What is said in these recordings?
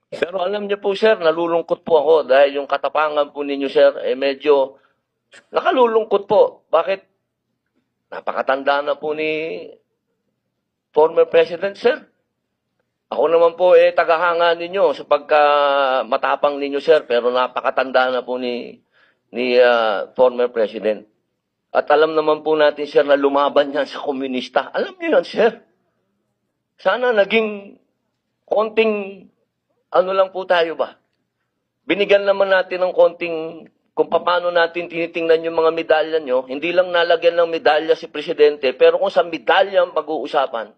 Pero alam niyo po, sir, nalulungkot po ako dahil yung katapangan po ninyo, sir, medyo nakalulungkot po. Bakit? Napakatanda na po ni former President, sir. Ako naman po, tagahanga ninyo sa pagka matapang ninyo, sir, pero napakatanda na po ni former President. At alam naman po natin, sir, na lumaban yan sa komunista. Alam niyo yan, sir. Sana naging konting ano lang po tayo ba? Binigyan naman natin ng konting kung paano natin tinitingnan yung mga medalya nyo. Hindi lang nalagyan ng medalya si Presidente, pero kung sa medalya ang pag-uusapan,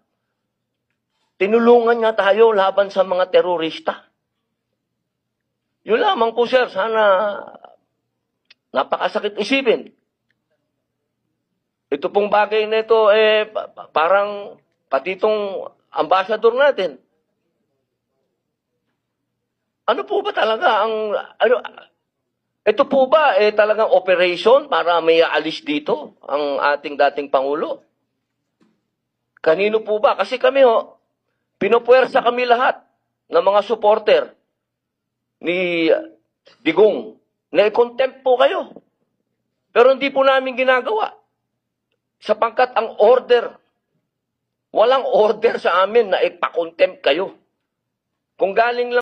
tinulungan niya tayo laban sa mga terorista. Yun lamang po, sir. Sana napakasakit isipin. Ito pong bagay na ito, parang pati itong ambassador natin. Ano po ba talaga ang ito po ba talagang operation para may aalis dito ang ating dating pangulo? Kanino po ba? Kasi kami pinupuwersa kami lahat ng mga supporter ni Digong na i-contempt po kayo. Pero hindi po namin ginagawa. Sapagkat ang order, walang order sa amin na ipa-contempt kayo. Kung galing lang